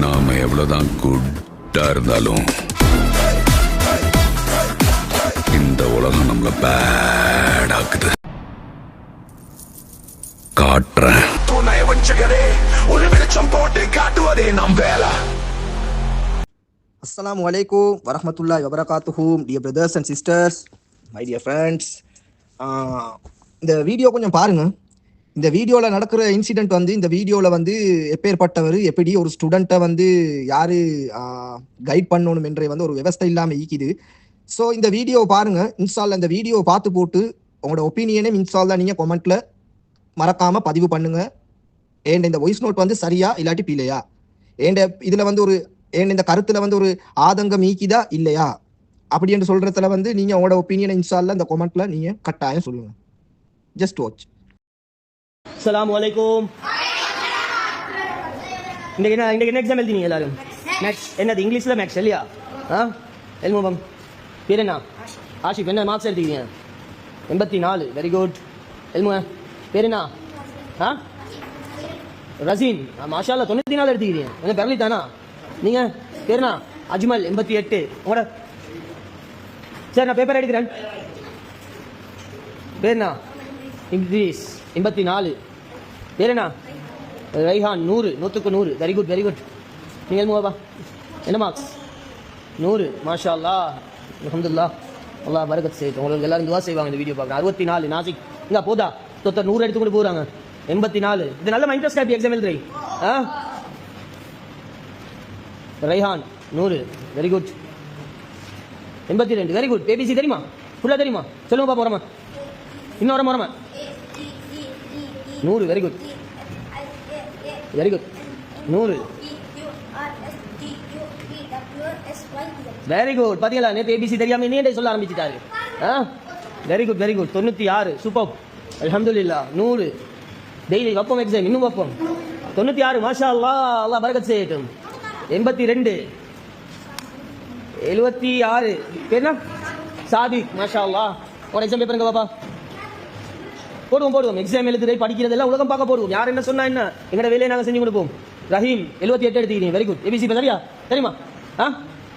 நாம எவ்வளவுதான் குட்டா இருந்தாலும் இந்த உலகம் நம்மள பேடாக்குது. காட்டுறேன். Assalamu alaikum warahmatullahi wabarakatuh, dear brothers and sisters, my dear friends. இந்த வீடியோ கொஞ்சம் பாருங்க. இந்த வீடியோவில் நடக்கிற இன்சிடென்ட் வந்து இந்த வீடியோவில் வந்து எப்பேற்பட்டவர் எப்படி ஒரு ஸ்டூடெண்ட்டை வந்து யார் கைட் பண்ணணும் என்றே வந்து ஒரு விவஸ்தை இல்லாமல் ஈக்குது. ஸோ இந்த வீடியோவை பாருங்கள். இன்ஸ்டாலில் இந்த வீடியோவை பார்த்து போட்டு உங்களோட ஒப்பீனியனே இன்ஸ்டாலில் நீங்கள் கொமெண்ட்டில் மறக்காமல் பதிவு பண்ணுங்கள். ஏன் இந்த வாய்ஸ் நோட் வந்து சரியா இல்லாட்டி பிள்ளையா, ஏன் இதில் வந்து இந்த கருத்தில் வந்து ஒரு ஆதங்கம் ஈக்கிதா இல்லையா அப்படி என்று சொல்கிறதுல வந்து நீங்கள் உங்களோட ஒப்பீனியனை இன்ஸ்டாலில் இந்த கொமெண்ட்டில் நீங்கள் கட்டாயம் சொல்லுங்கள். Just watch. அஸ்ஸலாமு அலைக்கும். இன்னைக்கு என்ன எக்ஸாம் எழுதினீங்க எல்லாரும்? மேக்ஸ். என்னது இங்கிலீஷில் மேக்ஸ் இல்லையா? எல்முகம் பேர் என்ன? ஆஷிப். என்ன மார்க்ஸ் எடுத்துக்கிறீங்க? 84. Very good. எல்முக பேர் என்ன? ரசீன். மாஷா அல்லாஹ் 94 எடுத்துக்கிறீங்க. என்ன பெரலி தானா நீங்கள்? பேர் என்ன? அஜ்மல். 88. உங்களோட சரி நான் பேப்பர் எடுக்கிறேன். பேர் என்ன? இம்திரீஸ். 84. பேர் என்ன? ரைஹான். 100. 100க்கு 100. Very good very good. நீங்கள் எழுமுகப்பா. என்ன மார்க்ஸ்? 100. மாஷா அல்லாஹ் அல்ஹம்துலில்லாஹ். அல்லாஹ் பரக்கத் செய்யட்டும். உங்களுக்கு எல்லாரும் துவா செய்வாங்க இந்த வீடியோ பார்க்குறேன். 64. நாசிக். இங்கே போதா 100 எடுத்துக்கொண்டு போகிறாங்க. 84. இது நல்ல இன்ட்ரெஸ்ட் ஆகி எக்ஸாம் எழுதுறீ. Raihan 100. Very good. 82. Very good. ABC தெரியுமா? ஃபுல்லாக தெரியுமா? சொல்லுங்க பாப்பா. வரமா இன்னும் வரமா 100. Very good very good. 100. Very good. பார்த்தீங்களா நேற்று ஏபிசி தெரியாமல் நீண்டே சொல்ல ஆரம்பிச்சிட்டாரு. Very good very good. 96. Super அல்ஹம்துலில்லாஹ். 100. டெய்லி வைப்போம் எக்ஸாம், இன்னும் வைப்போம். 96. மாஷா அல்லாஹ் அல்லாஹ் பரக்கத் செய்யட்டும். 82. 76. பேர் என்ன? சாதிக். மாஷா அல்லாஹ். ஒரு எக்ஸாம் பேப்பருங்க பாப்பா. போடுவோம் எக்ஸாம் எழுதுறது படிக்கிறதெல்லாம் உலகம் பார்க்க போடுவோம். யார் என்ன சொன்னா என்ன, எங்களோட வேலையை நாங்கள் செஞ்சு கொடுப்போம். ரஹீம் 78 எடுத்துக்கிறீங்க. Very good. ஏபிசி சரியா தெரியுமா?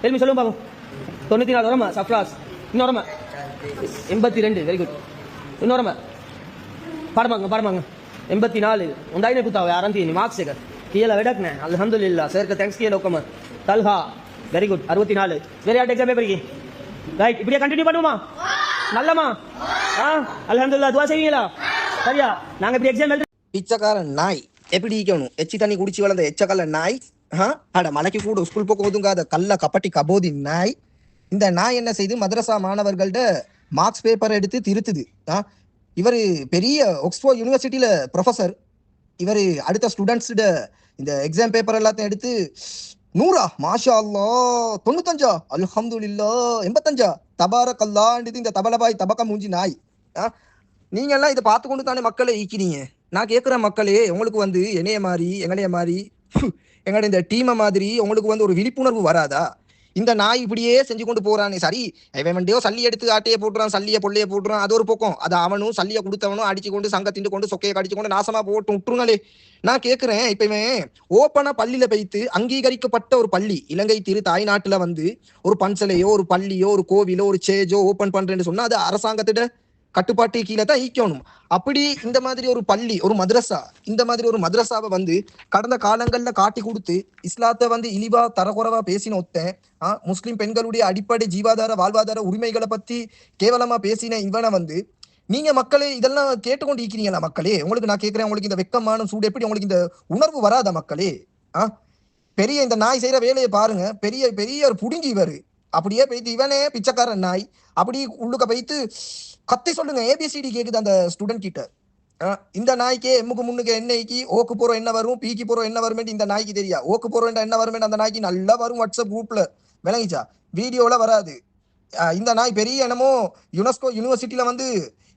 எல்மி சொல்லுங்க பாப்போம். 94 வரமா? சஃப்ராஸ். இன்னும் வரமா? 82. Very good. இன்னும் வரமா? பாடமாங்க 84. உண்டாயினே குத்தாவே ஆரம்பிச்சு மார்க்ஸ் சேகர் கீழே விடக்குனே. அல்ஹம்துலில்லாஹ் சேர்க்க தேங்க்ஸ் கீழே உக்கம தல்ஹா. Very good. 64. வேற யார்ட்ட எக்ஸாம் பேப்பருக்கு ரைட். இப்படியே கண்டினியூ பண்ணுவோமா? நல்லமா? அல்ஹம்துலில்லாஹ். துவா செய்வீங்களா? சரியா? நாங்கள் இப்படி எக்ஸாம் எழுது. பிச்சைக்காரன் நாய் எப்படி ஈக்கணும்? எச்சி தண்ணி குடிச்சு வளர்ந்த எச்சக்கல்ல நாய். அட மலைக்கு கூட ஸ்கூல் போக்க ஒதுங்காத கல்ல கப்பட்டி கபோதி நாய். இந்த நாய் என்ன செய்து மதரசா மாணவர்கள்ட்ட மார்க்ஸ் பேப்பரை எடுத்து திருத்துது. இவர் பெரிய ஆக்ஸ்போர்ட் யூனிவர்சிட்டியில் ப்ரொஃபஸர். இவர் அடுத்த ஸ்டூடெண்ட்ஸிட இந்த எக்ஸாம் பேப்பர் எல்லாத்தையும் எடுத்து 100 மாஷா அல்லாஹ், 95 அல்ஹம்துலில்லாஹ், 85 தபாரக் அல்லாஹ்ன்றது இந்த தபலபாய் தபக்க மூஞ்சி நாய். நீங்கள்லாம் இதை பார்த்து கொண்டு தானே மக்களை ஈக்கிறீங்க. நான் கேட்குற மக்களே, உங்களுக்கு வந்து என்னைய மாதிரி எங்களைய மாதிரி எங்களோட இந்த டீமை மாதிரி உங்களுக்கு வந்து ஒரு விழிப்புணர்வு வராதா? இந்த நாய் இப்படியே செஞ்சு கொண்டு போறானே. சரி, இவன் வண்டியோ சல்லி எடுத்து ஆட்டையை போட்டுறான், சல்லியை பொள்ளையை போட்டுறான், அது ஒரு பக்கம். அது அவனும் சல்லியை கொடுத்தவனும் அடிச்சு கொண்டு சங்க திண்டு கொண்டு சொக்கையை கடிச்சு கொண்டு நாசமா போட்டு விட்டுருங்களே. நான் கேட்குறேன், இப்போ இவன் ஓப்பனா பள்ளியில வைத்து அங்கீகரிக்கப்பட்ட ஒரு பள்ளி, இலங்கை திரு தாய்நாட்டுல வந்து ஒரு பன்சலையோ ஒரு பள்ளியோ ஒரு கோவிலோ ஒரு சேஜோ ஓப்பன் பண்றேன்னு சொன்னா அது அரசாங்கத்திட கட்டுப்பாட்டு கீழே தான் ஈக்கணும். அப்படி இந்த மாதிரி ஒரு பள்ளி, ஒரு மദ്രസா, இந்த மாதிரி ஒரு மദ്രസാவை வந்து கடந்த காலங்கள்ல காட்டி கொடுத்து இஸ்லாத்தை வந்து இழிவா தரக்குறைவா பேசின ஒத்தன், முஸ்லிம் பெண்களுடைய அடிப்படை ஜீவாதார வாழ்வாதார உரிமைகளை பத்தி கேவலமா பேசின இவனை வந்து நீங்க மக்களே இதெல்லாம் கேட்டுக்கொண்டு இருக்கிறீங்களா? மக்களே, உங்களுக்கு நான் கேட்கிறேன், உங்களுக்கு இந்த வெக்கமான சூடு எப்படி, உங்களுக்கு இந்த உணர்வு வராத மக்களே? பெரிய இந்த நாய் செய்யற வேலையை பாருங்க. பெரிய பெரிய ஒரு புடுங்கி இவரு அப்படியே போயிட்டு இவனே பிச்சைக்காரன் நாய் அப்படி உள்ளுக்க போயிட்டு கத்தி சொல்லுங்க. ஏபிசிடி கேக்குது அந்த ஸ்டூடெண்ட் கிட்ட. இந்த நாய்க்கே எம்முக்கு முன்னுக்கு என்னைக்கு ஓக்கு போறோம் என்ன வரும், பீக்கு போறோம் என்ன வருமே இந்த நாய்க்கு தெரியா. ஓக்கு போறோம் என்ன வருமே அந்த நாய்க்கு நல்லா வரும். வாட்ஸ்அப் குரூப்ல விளங்கிச்சா, வீடியோல வராது. இந்த நாய் பெரிய என்னமோ யுனெஸ்கோ யூனிவர்சிட்டியில வந்து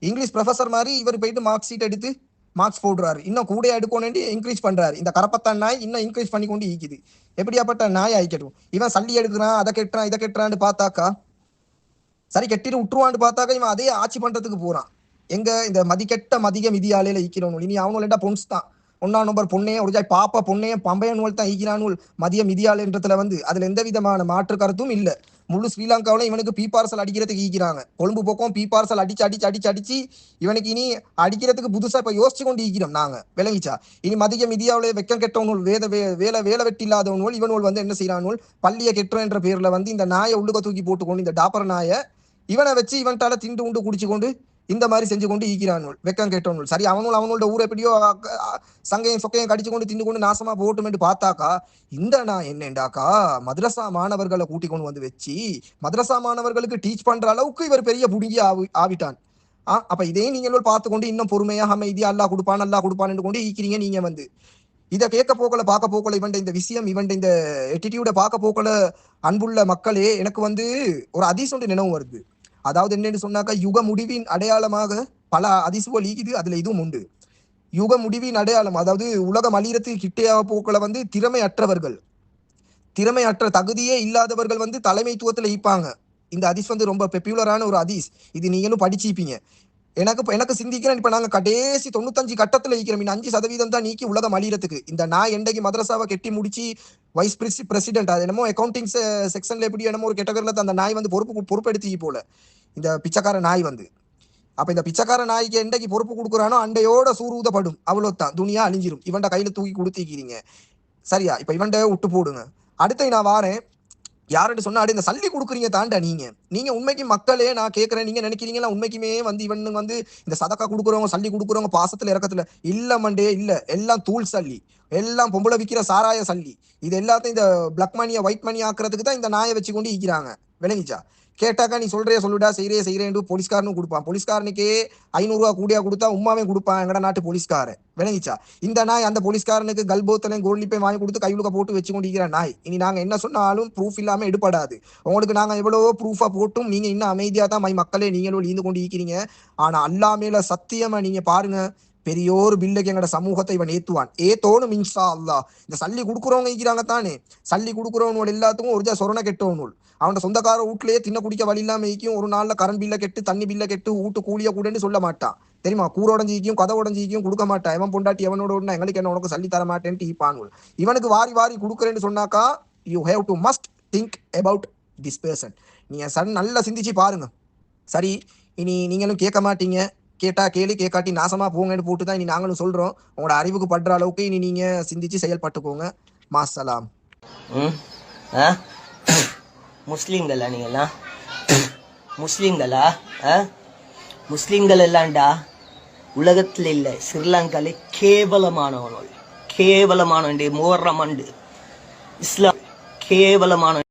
இங்கிலீஷ் ப்ரொஃபஸர் மாதிரி இவர் போயிட்டு மார்க் ஷீட் எடுத்து மார்க்ஸ் போடுறாரு. இன்னும் கூட எடுக்கணும் இன்க்ரீஸ் பண்றாரு. இந்த கரப்பத்தான் நாய் இன்னும் இன்க்ரீஸ் பண்ணி கொண்டு ஈக்குது. எப்படியாப்பட்ட நாய் ஆயிக்கட்டும். இவன் சல்லி எடுக்கிறான், அதை கெட்டுறான், இதை கெட்டுறான்னு பார்த்தாக்கா சரி கெட்டிட்டு விட்டுருவான்னு பார்த்தாக்கா இவன் அதே ஆட்சி பண்றதுக்கு போறான். எங்க இந்த மதிக்கெட்ட மதிக மிதியாலையில ஈக்கிறவனும் இனி அவனும் இல்லைண்டா பொன்ஸ் தான். ஒன்னா நம்பர் பொண்ணையே ஒரு ஜாய் பாப்பா பொண்ணையே பம்பையனுவல் தான் ஈக்கிறானுவல் மதிய மிதியாளன்றதுல வந்து அதுல எந்த விதமான மாற்று கருத்தும் இல்ல. முழு ஸ்ரீலங்காவில இவனுக்கு பி பார்சல் அடிக்கிறதுக்கு ஈக்கிறாங்க. கொழும்பு பக்கம் பி பார்சல் அடிச்சு இவனுக்கு இனி அடிக்கிறதுக்கு புதுசா இப்ப யோசிச்சு கொண்டு ஈக்கிறோம் நாங்க விளங்கிச்சா. இனி மதிய மிதியாவில வெக்கம் கெட்டவனுள் வேலை வெட்டி இல்லாதவனுள் இவனுள் வந்து என்ன செய்யறானுள் பள்ளிய கெட்டுறோம் என்ற பேர்ல வந்து இந்த நாயை உள்ளுக்க தூக்கி போட்டுக்கொண்டு இந்த டாப்பர் நாயை இவனை வச்சு இவன்ட்டால திண்டு உண்டு குடிச்சு கொண்டு இந்த மாதிரி செஞ்சு கொண்டு ஈக்கிறானுள் வெக்கம் கேட்டவனுள். சரி அவனோட ஊரை எப்படியோ சங்கையும் சொக்கையும் கடிச்சு கொண்டு திண்டு கொண்டு நாசமா போட்டுமென்று பார்த்தாக்கா இந்த நான் என்னண்டாக்கா மദ്രസா மாணவர்களை கூட்டி கொண்டு வந்து வச்சு மദ്രസா மாணவர்களுக்கு டீச் பண்ற அளவுக்கு இவர் பெரிய புடுங்கி ஆவிட்டான். அப்ப இதே நீங்க பார்த்து கொண்டு இன்னும் பொறுமையா அமைதியா அல்லா கொடுப்பான்னு கொண்டு ஈக்கிறீங்க. நீங்க வந்து இதை கேட்க போக்கல பார்க்க போக்கல இவன் இந்த விஷயம் இவன் இந்த எட்டிடியூட பார்க்க போக்கல அன்புள்ள மக்களே எனக்கு வந்து ஒரு அதிசயம் ஒன்று நினைவு வருது. அதாவது என்னன்னு சொன்னாக்கா யுக முடிவின் அடையாளமாக பல அதிசுவல் ஈக்குது, அதுல இதுவும் உண்டு. யுக முடிவின் அடையாளம் அதாவது உலகம் அழியறதுக்கு கிட்டையாக போக்களை வந்து திறமையற்ற தகுதியே இல்லாதவர்கள் வந்து தலைமைத்துவத்துல ஈப்பாங்க. இந்த அதிஸ் வந்து ரொம்ப பெப்யூலரான ஒரு அதிஸ். இது நீங்களும் படிச்சிப்பீங்க. எனக்கு சிந்திக்கிறேன். இப்ப நாங்க கடைசி 95 கட்டத்துல ஈக்கிறோம். 5% தான் நீக்கி உலகம் அழியறதுக்கு. இந்த நான் என்னைக்கு மദ്രസാவை கெட்டி முடிச்சு வைஸ் பிரசிடென்ட் அது என்னமோ அக்கௌண்டிங் செக்ஷன்ல எப்படி என்னமோ ஒரு கேட்டகரியில அந்த நாய் வந்து பொறுப்பெடுத்து போல இந்த பிச்சைக்கார நாய் வந்து. அப்ப இந்த பிச்சைக்கார நாய்க்கு என்னைக்கு பொறுப்பு கொடுக்குறானோ அண்டையோட சூரூதப்படும். அவ்வளவுதான், துணியா அழிஞ்சிரும். இவன்ட கையில தூக்கி கொடுத்திக்கிறீங்க சரியா. இப்ப இவன்ட விட்டு போடுங்க. அடுத்து நான் வாரேன். யாருன்னு சொன்னா இந்த சல்லி கொடுக்குறீங்க தாண்டா நீங்க உண்மைக்கு மக்களே நான் கேட்கறேன். நீங்க நினைக்கிறீங்களா உண்மைக்குமே வந்து இவன் வந்து இந்த சதக்கா கொடுக்குறவங்க சல்லி கொடுக்குறவங்க பாசத்துல இறக்கத்துல இல்ல மண்டே இல்ல. எல்லாம் தூள் சல்லி, எல்லாம் பொம்பளை விற்கிற சாராய சல்லி. இது எல்லாத்தையும் இந்த பிளாக் மணியை ஒயிட் மணி ஆக்குறதுக்கு தான் இந்த நாயை வச்சு கொண்டு ஈக்கிறாங்க. விளங்கிச்சா. கேட்டாக்கா நீ சொல்லுடா செய்யறேன் போலீஸ்காரனும் கொடுப்பான். போலீஸ்காரனுக்கே 500 ரூபா கூடியா கொடுத்தா உமாவே கொடுப்பான் எங்கட நாட்டு போலீஸ்காரன். விளங்கிச்சா. இந்த நாய் அந்த போலீஸ்காரனுக்கு கல்போத்தலையும் கோல்லிப்பையும் வாங்கி கொடுத்து கையுலுக்க போட்டு வச்சு கொண்டிருக்கிற நாய். இனி நாங்க என்ன சொன்னாலும் ப்ரூஃப் இல்லாம எடுபடாது. உங்களுக்கு நாங்க எவ்வளவோ ப்ரூஃபா போட்டும் நீங்க இன்னும் அமைதியா தான் மக்களே நீங்களும் ஈந்து கொண்டு ஈக்கிறீங்க. ஆனா அல்லா மேல சத்தியமா நீங்க பாருங்க, பெரியோரு பில்லுக்கு எங்கட சமூகத்தை இவன் ஏத்தோனும் இன்ஷா அல்லாஹ். இந்த சல்லி கொடுக்குறவங்க ஈக்கிறாங்க தானே, சல்லி கொடுக்குறவனோட எல்லாத்துக்கும் ஒரு சொரண கெட்டவனூல். அவனோட சொந்தக்கார வீட்லயே தின்ன குடிக்க வழி இல்லாம ஈக்கும். ஒரு நாள்ல கரண்ட் பில்ல கெட்டு தண்ணி பில்ல கெட்டு வீட்டு கூலிய கூடன்னு சொல்ல மாட்டான் தெரியுமா. கூரோடஞ்சிக்கும் கதை உடஞ்சிக்கும் கொடுக்க மாட்டான். எவன் பொண்டாட்டி எவனோட ஒண்ணா எங்களுக்கு என்ன உனக்கு சல்லி தர மாட்டேன்ட்டு ஈப்பானுல். இவனுக்கு வாரி கொடுக்குறேன்னு சொன்னாக்கா you have to must think about this person. நீங்க நல்லா சிந்திச்சு பாருங்க. சரி, இனி நீங்களும் கேட்க மாட்டீங்க. கேட்டா கேட்காட்டி நாசமா போங்கன்னு போட்டுதான் இனி நாங்களும் சொல்றோம். உங்களோட அறிவுக்கு படுற அளவுக்கு இனி நீங்க சிந்திச்சு செயல்பட்டுக்கோங்க. மாசலாம். முஸ்லீம்களா நீங்கள்லாம்? முஸ்லீம்களா? முஸ்லீம்கள் எல்லாம்டா உலகத்தில் இல்லை ஸ்ரீலங்காலே கேவலமானவன். கேவலமான முஹர்ரம் இஸ்லாம் கேவலமான